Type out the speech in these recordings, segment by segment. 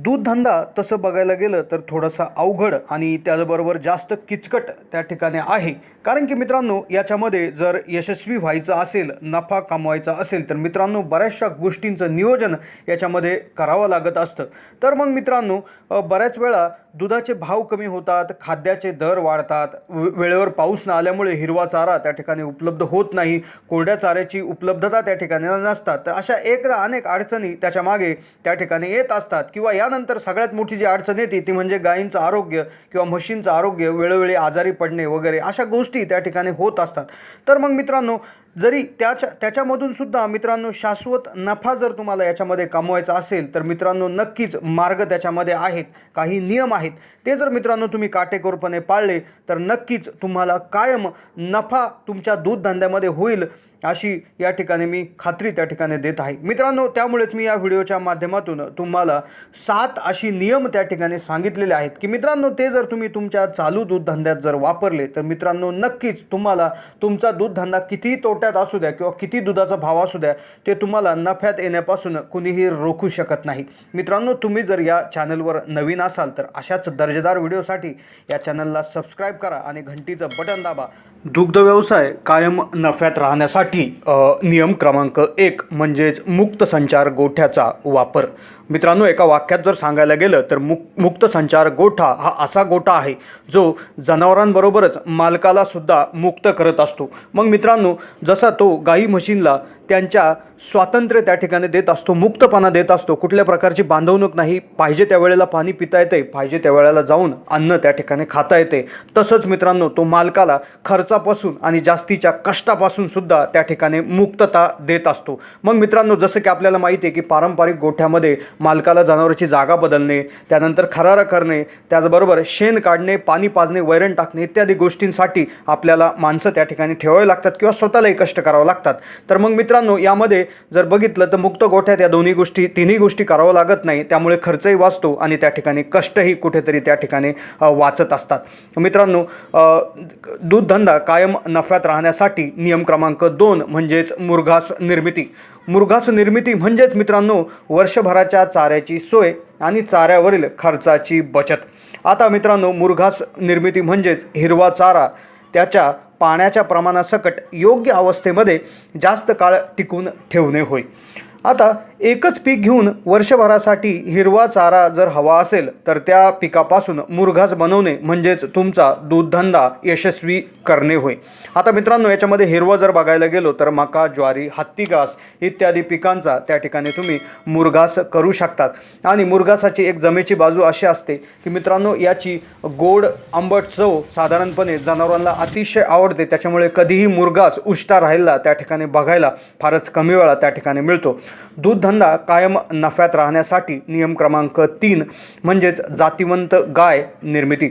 दूध धंदा तसं बघायला गेलं तर थोडासा अवघड आणि त्याचबरोबर जास्त किचकट त्या ठिकाणी आहे. कारण की मित्रांनो, याच्यामध्ये जर यशस्वी व्हायचं असेल, नफा कमवायचा असेल तर मित्रांनो बऱ्याचशा गोष्टींचं नियोजन याच्यामध्ये करावं लागत असतं. तर मग मित्रांनो, बऱ्याच वेळा दुधाचे भाव कमी होतात, खाद्याचे दर वाढतात, वेळेवर पाऊस न आल्यामुळे हिरवा चारा त्या ठिकाणी उपलब्ध होत नाही, कोरड्या चाऱ्याची उपलब्धता त्या ठिकाणी नसतात. तर अशा अनेक अडचणी त्याच्या मागे त्या ठिकाणी येत असतात. किंवा यानंतर सगळ्यात मोठी जी अडचण येते ती म्हणजे गायींचं आरोग्य किंवा म्हशींचं आरोग्य, वेळोवेळी आजारी पडणे वगैरे अशा गोष्टी त्या ठिकाणी होत असतात. तर मग मित्रांनो, जरी त्याच्यामधून सुद्धा मित्रांनो शाश्वत नफा जर तुम्हाला याच्यामध्ये कमवायचा असेल तर मित्रांनो नक्कीच मार्ग त्याच्यामध्ये आहेत, काही नियम आहेत. ते जर मित्रांनो तुम्ही काटेकोरपणे पाळले तर नक्कीच तुम्हाला कायम नफा तुमच्या दूध धंद्यामध्ये होईल, अशी या ठिकाणी मी खात्री त्या ठिकाणी देत आहे मित्रांनो. त्यामुळेच मी या व्हिडिओच्या माध्यमातून तुम्हाला 7 अशी नियम त्या ठिकाणी सांगितलेले आहेत की मित्रांनो ते जर तुम्ही तुमच्या चालू दूध धंद्यात जर वापरले तर मित्रांनो नक्कीच तुम्हाला तुमचा दूध धंदा कितीही तोट्यात असू द्या किंवा किती दुधाचा भाव असू द्या, ते तुम्हाला नफ्यात येण्यापासून कुणीही रोखू शकत नाही. मित्रांनो, तुम्ही जर या चॅनलवर नवीन असाल तर अशाच दर्जेदार व्हिडिओसाठी या चॅनलला सबस्क्राईब करा आणि घंटीचं बटन दाबा. दुग्ध व्यवसाय कायम नफ्यात राहण्यासाठी नियम क्रमांक 1 म्हणजेच मुक्त संचार गोठ्याचा वापर. मित्रांनो, एका वाक्यात जर सांगायला गेलं तर मुक्त संचार गोठा हा असा गोठा आहे जो जनावरांबरोबरच मालकाला सुद्धा मुक्त करत असतो. मग मित्रांनो, जसा तो गाई म्हशींना त्यांच्या स्वातंत्र्य त्या ठिकाणी देत असतो, मुक्तपणा देत असतो, कुठल्या प्रकारची बांधवणूक नाही, पाहिजे त्या वेळेला पाणी पिता येते, पाहिजे त्या वेळेला जाऊन अन्न त्या ठिकाणी खाता येते, तसंच मित्रांनो तो मालकाला खर्चापासून आणि जास्तीच्या कष्टापासून सुद्धा त्या ठिकाणी मुक्तता देत असतो. मग मित्रांनो, जसं की आपल्याला माहिती आहे की पारंपरिक गोठ्यामध्ये मालकाला जनावरांची जागा बदलणे, त्यानंतर खरारा करणे, त्याचबरोबर शेण काढणे, पाणी पाजणे, वैरण टाकणे इत्यादी गोष्टींसाठी आपल्याला माणसं त्या ठिकाणी ठेवावी लागतात किंवा स्वतःलाही कष्ट करावं लागतात. तर मग मित्रांनो, यामध्ये जर बघितलं तर मुक्त गोठ्यात या तिन्ही गोष्टी करावं लागत नाही, त्यामुळे खर्चही वाचतो आणि त्या ठिकाणी कष्टही कुठेतरी त्या ठिकाणी वाचत असतात. मित्रांनो, दूध धंदा कायम नफ्यात राहण्यासाठी नियम क्रमांक 2 म्हणजेच मुरघास निर्मिती. मुरघास निर्मिती म्हणजेच मित्रांनो वर्षभराच्या चाऱ्याची सोय आणि चाऱ्यावरील खर्चाची बचत. आता मित्रांनो, मुरघास निर्मिती म्हणजेच हिरवा चारा त्याच्या पाण्याच्या प्रमाणासकट योग्य अवस्थेमध्ये जास्त काळ टिकून ठेवणे होय. आता एकच पीक घेऊन वर्षभरासाठी हिरवा चारा जर हवा असेल तर त्या पिकापासून मुरघास बनवणे म्हणजेच तुमचा दूधधंदा यशस्वी करणे होय. आता मित्रांनो, याच्यामध्ये हिरवा जर बघायला गेलो तर मका, ज्वारी, हत्ती घास इत्यादी पिकांचा त्या ठिकाणी तुम्ही मुरघास करू शकतात. आणि मुरघासाची एक जमेची बाजू अशी असते की मित्रांनो, याची गोड आंबट चव साधारणपणे जनावरांना अतिशय आवडते, त्याच्यामुळे कधीही मुरघास उष्टा राहिला त्या ठिकाणी बघायला फारच कमी वेळा त्या ठिकाणी मिळतो. दूध धंदा कायम नफ्यात राहण्यासाठी नियम क्रमांक 3 म्हणजेच जातिवंत गाय निर्मिती.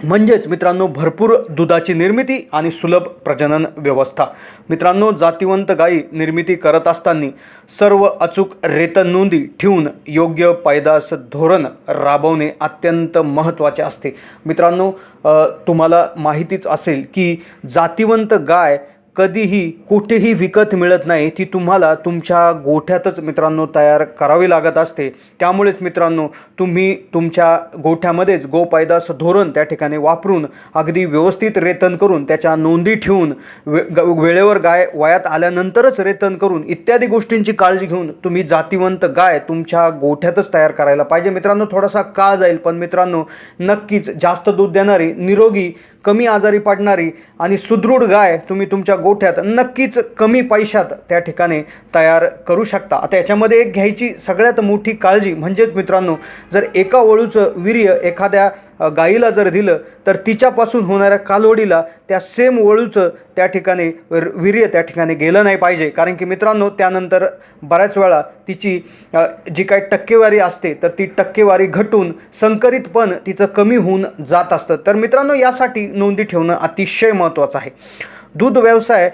म्हणजेच मित्रांनो भरपूर दुधाची निर्मिती आणि सुलभ प्रजनन व्यवस्था. मित्रांनो, जातिवंत गायी निर्मिती करत असताना सर्व अचूक रेतन नोंदी ठेवून योग्य पैदास धोरण राबवणे अत्यंत महत्त्वाचे असते. मित्रांनो, तुम्हाला माहितीच असेल की जातिवंत गाय कधीही कुठेही विकत मिळत नाही, ती तुम्हाला तुमच्या गोठ्यातच मित्रांनो तयार करावी लागत असते. त्यामुळेच मित्रांनो, तुम्ही तुमच्या गोठ्यामध्येच गोपैदास धोरण त्या ठिकाणी वापरून अगदी व्यवस्थित रेतन करून त्याच्या नोंदी ठेवून वेळेवर गाय वयात आल्यानंतरच रेतन करून इत्यादी गोष्टींची काळजी घेऊन तुम्ही जातिवंत गाय तुमच्या गोठ्यातच तयार करायला पाहिजे. मित्रांनो, थोडासा काळ जाईल पण मित्रांनो नक्कीच जास्त दूध देणारी, निरोगी, कमी आजारी पडणारी आणि सुदृढ गाय तुम्ही तुमच्या गोठ्यात नक्कीच कमी पैशात त्या ठिकाणी तयार करू शकता. आता याच्यामध्ये एक घ्यायची सगळ्यात मोठी काळजी म्हणजेच मित्रांनो, जर एका वळूचं वीर्य एखाद्या गाईला जर दिलं तर तिच्यापासून होणाऱ्या कालवडीला त्या सेम वळूचं त्या ठिकाणी वीर्य त्या ठिकाणी गेलं नाही पाहिजे. कारण की मित्रांनो, त्यानंतर बऱ्याच वेळा तिची जी काही टक्केवारी असते तर ती टक्केवारी घटून संकरितपण तिचं कमी होऊन जात असतं. तर मित्रांनो, यासाठी नोंदी ठेवणं अतिशय महत्त्वाचं आहे. दूध व्यवसाय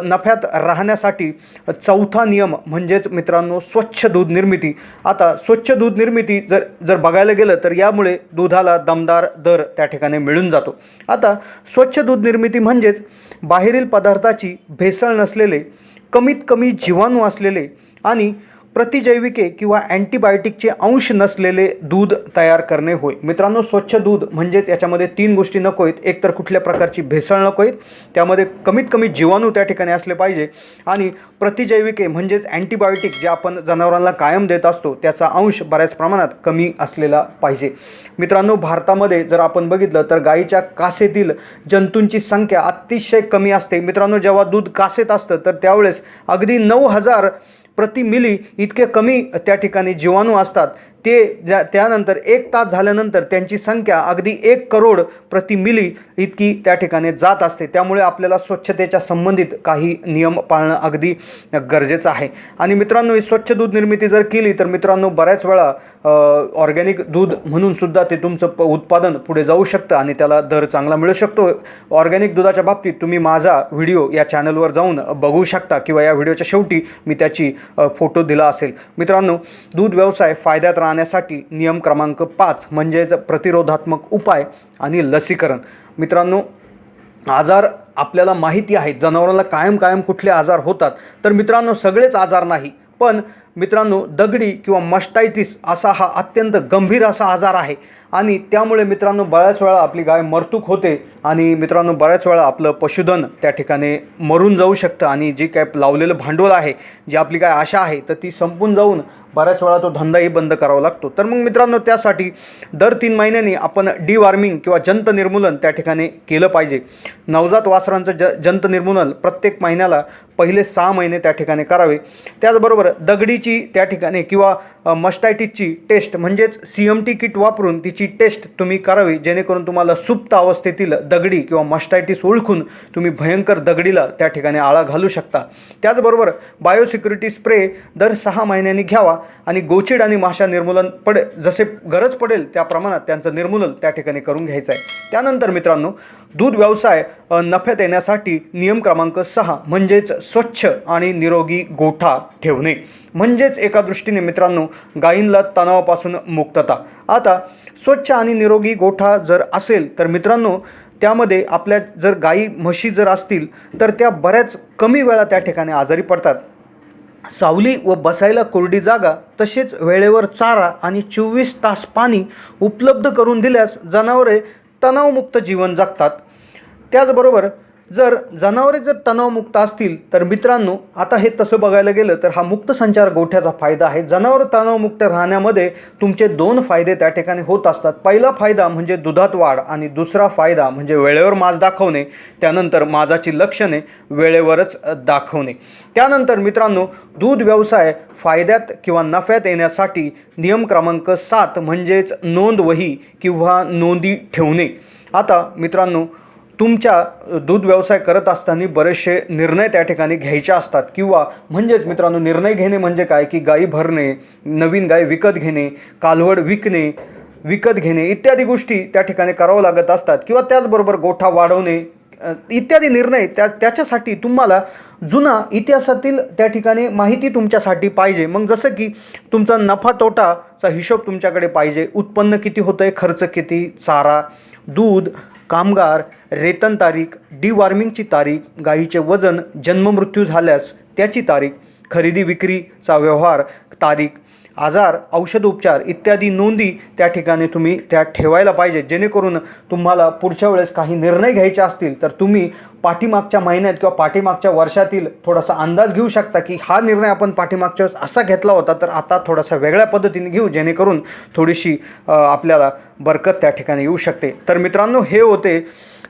नफ्यात राहण्यासाठी 4था नियम म्हणजेच मित्रांनो स्वच्छ दूध निर्मिती. आता स्वच्छ दूध निर्मिती जर बघायला गेलं तर यामुळे दुधाला दमदार दर त्या ठिकाणी मिळून जातो. आता स्वच्छ दूध निर्मिती म्हणजेच बाहेरील पदार्थाची भेसळ नसलेले, कमीत कमी जीवाणू असलेले आणि प्रतिजैविके किंवा अँटीबायोटिकचे अंश नसलेले दूध तयार करणे होय. मित्रांनो, स्वच्छ दूध म्हणजेच याच्यामध्ये 3 गोष्टी नको आहेत. एक तर कुठल्या प्रकारची भेसळ नको आहेत, त्यामध्ये कमीत कमी जीवाणू त्या ठिकाणी असले पाहिजे आणि प्रतिजैविके म्हणजेच अँटीबायोटिक जे आपण जनावरांना कायम देत असतो त्याचा अंश बऱ्याच प्रमाणात कमी असलेला पाहिजे. मित्रांनो, भारतामध्ये जर आपण बघितलं तर गायीच्या कासेतील जंतूंची संख्या अतिशय कमी असते. मित्रांनो, जेव्हा दूध कासेत असतं तर त्यावेळेस अगदी 9,000 प्रति मिली इतके कमी त्या ठिकाणी जीवाणू असतात. त्यानंतर 1 तास झाल्यानंतर त्यांची संख्या अगदी 1 करोड प्रति मिली इतकी त्या ठिकाणी जात असते. त्यामुळे आपल्याला स्वच्छतेच्या संबंधित काही नियम पाळणं अगदी गरजेचं आहे. आणि मित्रांनो, ही स्वच्छ दूध निर्मिती जर केली तर मित्रांनो बऱ्याच वेळा ऑर्गॅनिक दूध म्हणून सुद्धा ते तुमचं उत्पादन पुढे जाऊ शकतं आणि त्याला दर चांगला मिळू शकतो. ऑर्गॅनिक दुधाच्या बाबतीत तुम्ही माझा व्हिडिओ या चॅनलवर जाऊन बघू शकता किंवा या व्हिडिओच्या शेवटी मी त्याची फोटो दिला असेल. मित्रांनो, दूध व्यवसाय फायद्यात राहण्यासाठी नियम क्रमांक 5 म्हणजेच प्रतिरोधात्मक उपाय आणि लसीकरण. मित्रांनो, आजार आपल्याला माहिती आहे, जनावरांना कायम कुठले आजार होतात. तर मित्रांनो, सगळेच आजार नाही, पण मित्रांनो दगडी किंवा मस्टायटिस असा हा अत्यंत गंभीर असा आजार आहे आणि त्यामुळे मित्रांनो बऱ्याच वेळा आपली गाय मरतूक होते आणि मित्रांनो बऱ्याच वेळा आपलं पशुधन त्या ठिकाणी मरून जाऊ शकतं आणि जे काय लावलेलं भांडवल आहे, जी आपली काय आशा आहे, तर ती संपून जाऊन बऱ्याच वेळा तो धंदाही बंद करावा लागतो. तर मग मित्रांनो, त्यासाठी दर 3 महिन्यांनी आपण डिवॉर्मिंग किंवा जंत निर्मूलन त्या ठिकाणी केलं पाहिजे. नवजात वासरांचं जंत निर्मूलन प्रत्येक महिन्याला पहिले 6 महिने त्या ठिकाणी करावे. त्याचबरोबर दगडीची त्या ठिकाणी किंवा मस्टायटिसची टेस्ट म्हणजेच CMT किट वापरून तिची टेस्ट तुम्ही करावी, जेणेकरून तुम्हाला सुप्त अवस्थेतील दगडी किंवा मस्टायटिस ओळखून तुम्ही भयंकर दगडीला त्या ठिकाणी आळा घालू शकता. त्याचबरोबर बायोसिक्युरिटी स्प्रे दर 6 महिन्यांनी घ्यावा आणि गोचिड आणि माशा निर्मूलन जसे गरज पडेल त्या प्रमाणात त्यांचं निर्मूलन त्या ठिकाणी करून घ्यायचं आहे. त्यानंतर मित्रांनो, दूध व्यवसाय नफ्यात येण्यासाठी नियम क्रमांक 6 म्हणजेच स्वच्छ आणि निरोगी गोठा ठेवणे. म्हणजेच एका दृष्टीने मित्रांनो गायींना तणावापासून मुक्तता. आता स्वच्छ आणि निरोगी गोठा जर असेल तर मित्रांनो त्यामध्ये आपल्या जर गायी म्हशी जर असतील तर त्या बऱ्याच कमी वेळा त्या ठिकाणी आजारी पडतात. सावली व बसायला कोरडी जागा तसेच वेळेवर चारा आणि 24 तास पाणी उपलब्ध करून दिल्यास जनावरे तणावमुक्त जीवन जगतात. त्याचबरोबर जर जनावरे जर तणावमुक्त असतील तर मित्रांनो आता हे तसं बघायला गेलं तर हा मुक्त संचार गोठ्याचा फायदा आहे. जनावर तणावमुक्त राहण्यामध्ये तुमचे 2 फायदे त्या ठिकाणी होत असतात. पहिला फायदा म्हणजे दुधात वाढ आणि दुसरा फायदा म्हणजे वेळेवर माज दाखवणे, त्यानंतर माजाची लक्षणे वेळेवरच दाखवणे. त्यानंतर मित्रांनो, दूध व्यवसाय फायद्यात किंवा नफ्यात येण्यासाठी नियम क्रमांक 7 म्हणजेच नोंद वही किंवा नोंदी ठेवणे. आता मित्रांनो, तुमच्या दूध व्यवसाय करत असताना बरेचसे निर्णय त्या ठिकाणी घ्यायचे असतात किंवा म्हणजेच मित्रांनो निर्णय घेणे म्हणजे काय की गायी भरणे, नवीन गाय विकत घेणे, कालवड विकत घेणे इत्यादी गोष्टी त्या ठिकाणी करावं लागत असतात किंवा त्याचबरोबर गोठा वाढवणे इत्यादी निर्णय त्याच्यासाठी तुम्हाला जुना इतिहासातील त्या ठिकाणी माहिती तुमच्यासाठी पाहिजे. मग जसं की तुमचा नफा तोटाचा हिशोब तुमच्याकडे पाहिजे, उत्पन्न किती होतं आहे, खर्च किती, चारा, दूध, कामगार, रेतन तारीख, डिवॉर्मिंगची तारीख, गायीचे वजन, जन्ममृत्यू झाल्यास त्याची तारीख, खरेदी विक्रीचा व्यवहार तारीख, आजार, औषध उपचार इत्यादी नोंदी त्या ठिकाणी तुम्ही त्या ठेवायला पाहिजे, जेणेकरून तुम्हाला पुढच्या वेळेस काही निर्णय घ्यायचे असतील तर तुम्ही पाठीमागच्या महिन्यात किंवा पाठीमागच्या वर्षातील थोडासा अंदाज घेऊ शकता की हा निर्णय आपण पाठीमागच्या वेळेस असा घेतला होता तर आता थोडासा वेगळ्या पद्धतीने घेऊ, जेणेकरून थोडीशी आपल्याला बरकत त्या ठिकाणी येऊ शकते. तर मित्रांनो, हे होते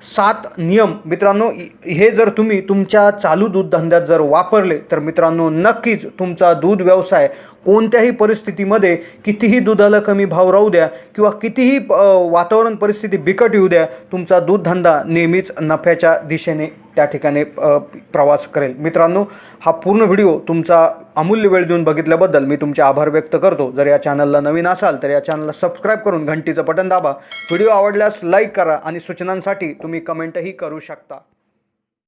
7 नियम. मित्रांनो, हे जर तुम्ही तुमच्या चालू दूध धंद्यात जर वापरले तर मित्रांनो नक्कीच तुमचा दूध व्यवसाय कोणत्याही परिस्थितीमध्ये कितीही दुधाला कमी भाव राहू द्या किंवा कितीही वातावरण परिस्थिती बिकट येऊ द्या, तुमचा दूध धंदा नेहमीच नफ्याच्या दिशेने त्या ठिकाणी प्रवास करेल. मित्रांनो, हा पूर्ण व्हिडिओ तुमचा अमूल्य वेळ देऊन बघितल्याबद्दल मी तुमचे आभार व्यक्त करतो. जर या चॅनलला नवीन असाल तर या चॅनलला सबस्क्राईब करून घंटीचं बटन दाबा. व्हिडिओ आवडल्यास लाईक करा आणि सूचनांसाठी तुम्ही कमेंटही करू शकता.